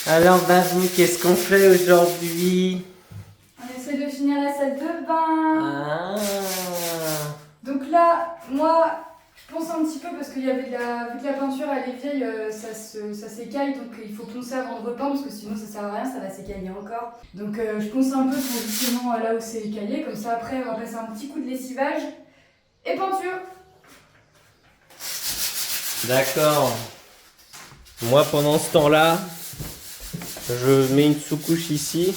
Alors, Babou, qu'est-ce qu'on fait aujourd'hui? On essaie de finir la salle de bain. Ah. Donc là, moi, je ponce un petit peu parce qu'il y avait vu que la peinture elle est vieille, ça s'écaille, donc il faut poncer avant de repeindre parce que sinon ça sert à rien, ça va s'écailler encore. Donc je ponce un peu pour justement là où c'est écaillé, comme ça après on va passer un petit coup de lessivage et peinture. D'accord. Moi, pendant ce temps-là, je mets une sous-couche ici.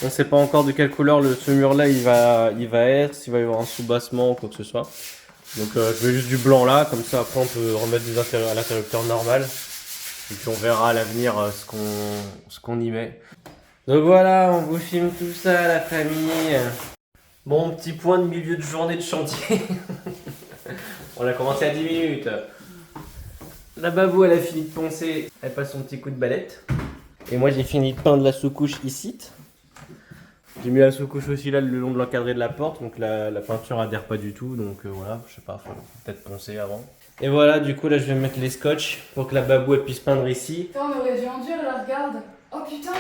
On ne sait pas encore de quelle couleur ce mur-là il va être, s'il va y avoir un sous-bassement ou quoi que ce soit. Donc je mets juste du blanc là, comme ça après on peut remettre à l'interrupteur normal. Et puis on verra à l'avenir ce qu'on y met. Donc voilà, on vous filme tout ça la famille. Bon, petit point de milieu de journée de chantier. On a commencé à 10 minutes. La babou elle a fini de poncer, elle passe son petit coup de balette. Et moi j'ai fini de peindre la sous-couche ici. J'ai mis la sous-couche aussi là le long de l'encadré de la porte, donc la peinture adhère pas du tout, donc voilà, je sais pas, faut peut-être poncer avant. Et voilà, du coup là je vais mettre les scotch pour que la babou elle puisse peindre ici. Putain, on aurait dû enduire là, regarde. Oh putain.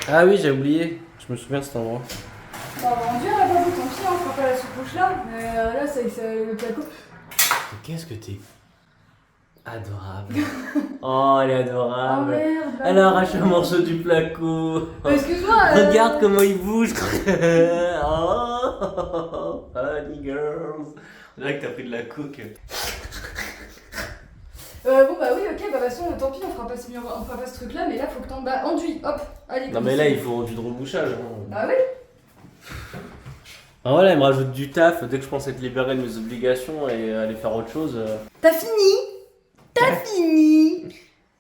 Ah oui, j'ai oublié, je me souviens de cet endroit. Bah, on va enduire là, babou, tant pis, on fera pas la sous-couche là. Mais là, c'est le placo. Qu'est-ce que t'es adorable. Oh, elle est Oh adorable. merde. Elle a arraché un morceau du placo. Excuse-moi. Regarde comment il bouge. Oh, funny girls. On dirait que t'as pris de la coke. Bon bah oui, ok, bah de toute façon, tant pis, on fera pas ce truc là, mais là faut que t'en bats. Enduit, hop, allez. Non mais là il faut du rebouchage. Hein. Bah oui. Ah voilà, elle me rajoute du taf dès que je pense être libéré de mes obligations et aller faire autre chose. T'as fini. T'as fini.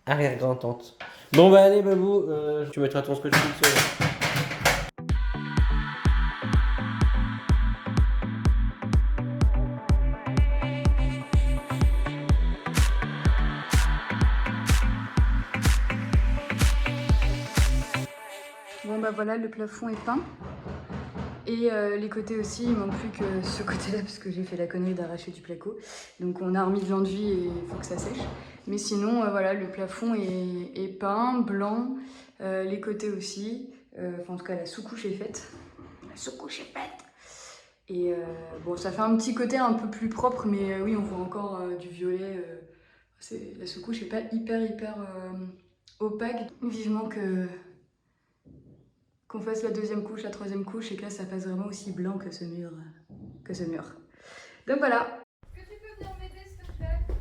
Arrière-grand-tante. Bon bah allez babou, tu mettras ton scotch toute seule. Bon bah voilà, le plafond est peint. Et les côtés aussi, il manque plus que ce côté-là parce que j'ai fait la connerie d'arracher du placo. Donc on a remis de l'enduit et il faut que ça sèche. Mais sinon, voilà, le plafond est peint, blanc, les côtés aussi. Enfin, en tout cas, la sous-couche est faite. La sous-couche est faite. Et bon, ça fait un petit côté un peu plus propre, mais oui, on voit encore du violet. La sous-couche n'est pas hyper opaque. Vivement qu'on fasse la deuxième couche, la troisième couche, et que là ça passe vraiment aussi blanc que ce mur. Donc voilà. Est-ce que tu peux venir m'aider s'il te plaît?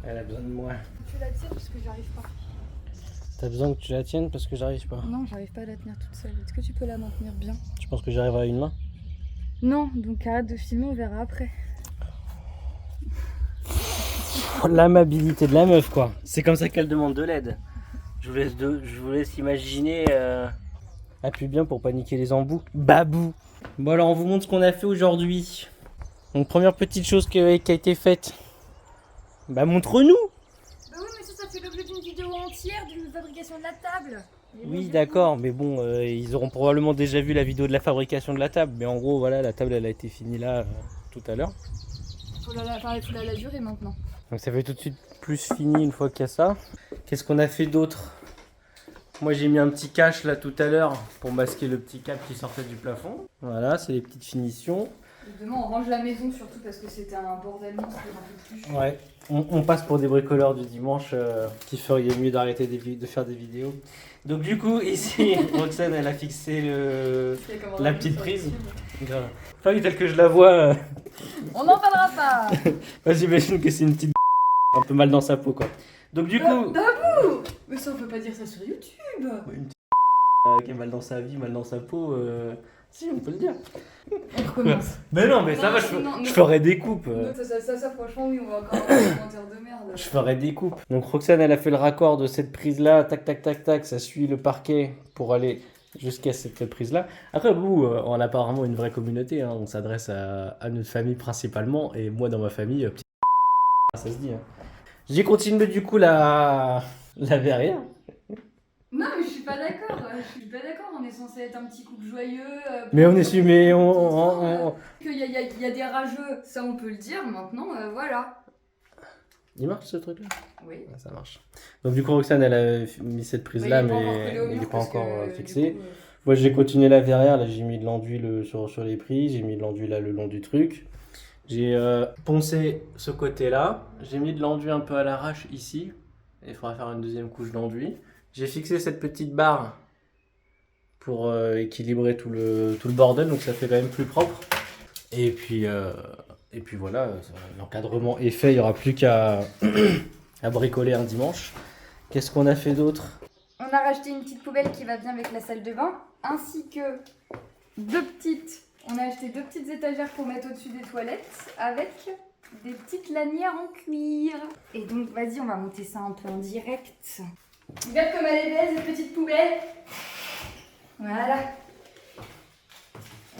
Elle a besoin de moi. Tu la tiens parce que j'arrive pas. T'as besoin que tu la tiennes parce que j'arrive pas. Non, j'arrive pas à la tenir toute seule. Est-ce que tu peux la maintenir bien? Tu penses que j'arrive à une main? Non, donc arrête de filmer, on verra après. L'amabilité de la meuf quoi. C'est comme ça qu'elle demande de l'aide. Je vous laisse imaginer. Appuie bien pour paniquer les embouts. Babou. Bon alors on vous montre ce qu'on a fait aujourd'hui. Donc première petite chose qui a été faite. Bah montre-nous. Bah oui, mais ça fait l'objet d'une vidéo entière d'une fabrication de la table. Oui d'accord, mais bon, ils auront probablement déjà vu la vidéo de la fabrication de la table. Mais en gros voilà, la table elle a été finie là tout à l'heure. Faut la ladurer maintenant. Donc ça fait tout de suite plus fini une fois qu'il y a ça. Qu'est-ce qu'on a fait d'autre? Moi j'ai mis un petit cache là tout à l'heure pour masquer le petit câble qui sortait du plafond. Voilà, c'est les petites finitions. Demain on range la maison surtout parce que c'était un bordel monstre, j'en peux plus. Ouais, on passe pour des bricoleurs du dimanche qui feriez mieux d'arrêter de faire des vidéos. Donc du coup ici Roxane elle a fixé la petite prise. Enfin oui, telle que je la vois. On n'en parlera pas. J'imagine que c'est une petite un peu mal dans sa peau quoi. Donc du coup... Babou. Mais ça on peut pas dire ça sur YouTube. Ouais, une petite qui est mal dans sa vie, mal dans sa peau. Si, on peut le dire. On recommence. Mais non, mais ça va, je ferai des coupes. Ça, franchement, oui, on va encore avoir des commentaires de merde. Je ferai des coupes. Donc Roxane, elle a fait le raccord de cette prise-là, tac, tac, tac, tac, ça suit le parquet pour aller jusqu'à cette prise-là. Après, vous, on a apparemment une vraie communauté, hein. On s'adresse à notre famille principalement, et moi dans ma famille, petit ça se dit. Hein. J'ai continué du coup la verrière. Non, mais je suis pas d'accord. On est censé être un petit couple joyeux. Mais on est su, mais Qu'il y a des rageux, ça on peut le dire. Maintenant, voilà. Il marche ce truc-là? Oui. Ouais, ça marche. Donc du coup, Roxane, elle a mis cette prise-là, mais il n'est pas encore fixé. Moi, j'ai continué la verrière. Là, j'ai mis de l'enduit sur les prises. J'ai mis de l'enduit là le long du truc. J'ai poncé ce côté-là. J'ai mis de l'enduit un peu à l'arrache ici. Il faudra faire une deuxième couche d'enduit. J'ai fixé cette petite barre pour équilibrer tout le bordel. Donc ça fait quand même plus propre. Et puis voilà, l'encadrement est fait. Il n'y aura plus qu'à à bricoler un dimanche. Qu'est-ce qu'on a fait d'autre? On a racheté une petite poubelle qui va bien avec la salle de bain, ainsi que on a acheté 2 petites étagères pour mettre au-dessus des toilettes, avec des petites lanières en cuir. Et donc vas-y, on va monter ça un peu en direct. Regarde comme elle est belle cette petite poubelle. Voilà.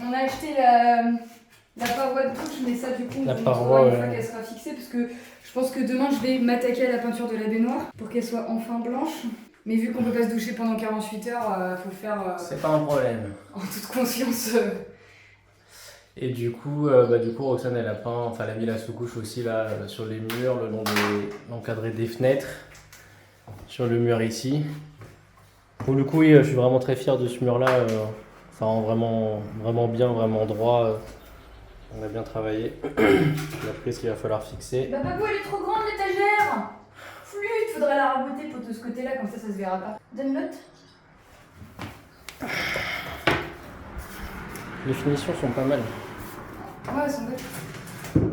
On a acheté la paroi de douche, mais ça du coup on verra une fois qu'elle sera fixée, parce que je pense que demain je vais m'attaquer à la peinture de la baignoire pour qu'elle soit enfin blanche. Mais vu qu'on peut pas se doucher pendant 48 heures, faut faire c'est pas un problème. En toute conscience. Et du coup, Roxane, elle a mis la sous-couche aussi là sur les murs, le long l'encadré des fenêtres, sur le mur ici. Pour le coup, oui, je suis vraiment très fier de ce mur-là. Ça rend vraiment, vraiment bien, vraiment droit. On a bien travaillé. La prise qu'il va falloir fixer. Bah Babou, elle est trop grande l'étagère. Flûte, faudrait la raboter pour de ce côté-là, comme ça se verra pas. Donne l'autre. Les finitions sont pas mal. Ouais, elles sont belles.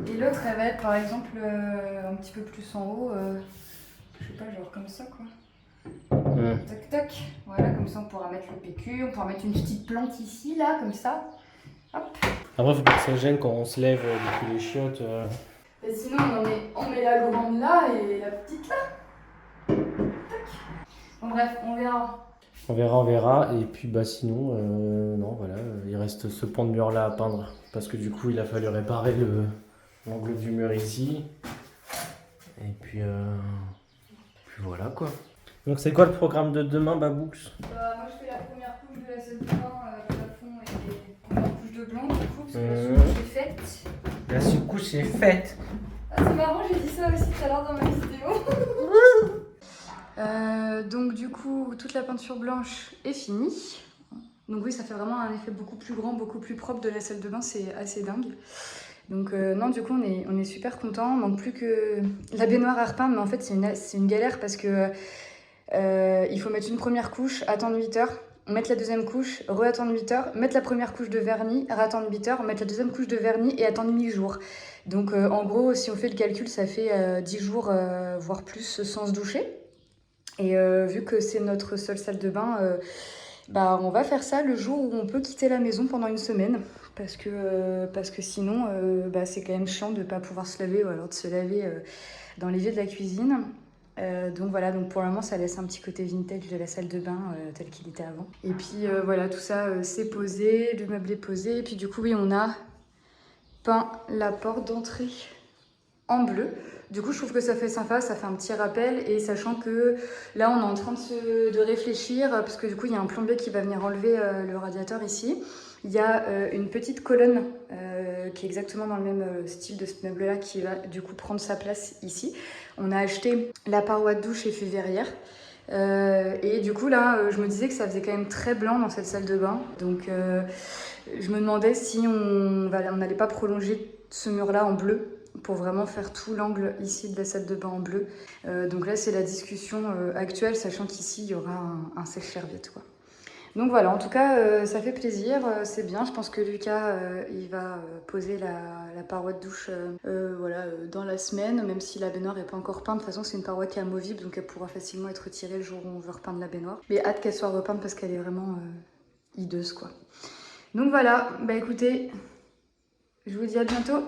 Et l'autre, elle va être par exemple un petit peu plus en haut. Je sais pas, genre comme ça quoi. Tac tac. Voilà, comme ça on pourra mettre le PQ. On pourra mettre une petite plante ici, là, comme ça. Hop. Après, faut pas que ça gêne quand on se lève depuis les chiottes. Et sinon, on met la grande là et la petite là. Tac. Bon, bref, on verra. On verra. Et puis, sinon, non, voilà, il reste ce pan de mur là à peindre. Parce que du coup, il a fallu réparer l'angle du mur ici. Et puis voilà quoi. Donc, c'est quoi le programme de demain, Baboux? Moi, je fais la première couche de la salle de bain, plafond et première couche de blanc, du coup, parce que la sous-couche est faite. La sous-couche est faite. Ah, c'est marrant, j'ai dit ça aussi tout à l'heure dans ma vidéo. Donc du coup, toute la peinture blanche est finie. Donc oui, ça fait vraiment un effet beaucoup plus grand, beaucoup plus propre de la salle de bain, c'est assez dingue. Donc non, du coup, on est super contents. Manque plus que la baignoire à repeindre, mais en fait, c'est une galère parce que il faut mettre une première couche, attendre 8 heures, mettre la deuxième couche, re-attendre 8 heures, mettre la première couche de vernis, attendre 8 heures, mettre la deuxième couche de vernis et attendre 8 jours. Donc en gros, si on fait le calcul, ça fait 10 jours, voire plus, sans se doucher. Et vu que c'est notre seule salle de bain, on va faire ça le jour où on peut quitter la maison pendant une semaine. Parce que sinon, c'est quand même chiant de ne pas pouvoir se laver ou alors de se laver dans l'évier de la cuisine. Donc voilà, donc pour le moment ça laisse un petit côté vintage de la salle de bain tel qu'il était avant. Et puis voilà, tout ça c'est posé, le meuble est posé. Et puis du coup oui, on a peint la porte d'entrée en bleu. Du coup je trouve que ça fait sympa, ça fait un petit rappel. Et sachant que là on est en train de réfléchir, parce que du coup il y a un plombier qui va venir enlever le radiateur ici. Il y a une petite colonne qui est exactement dans le même style de ce meuble-là qui va du coup prendre sa place ici. On a acheté la paroi de douche effet verrière. Et du coup là, je me disais que ça faisait quand même très blanc dans cette salle de bain. Donc je me demandais si on n'allait pas prolonger ce mur-là en bleu pour vraiment faire tout l'angle ici de la salle de bain en bleu. Donc là, c'est la discussion actuelle, sachant qu'ici, il y aura un sèche-serviette, quoi. Donc voilà, en tout cas, ça fait plaisir, c'est bien. Je pense que Lucas, il va poser la paroi de douche dans la semaine, même si la baignoire n'est pas encore peinte. De toute façon, c'est une paroi qui est amovible, donc elle pourra facilement être retirée le jour où on veut repeindre la baignoire. Mais hâte qu'elle soit repeinte parce qu'elle est vraiment hideuse, quoi. Donc voilà, écoutez, je vous dis à bientôt.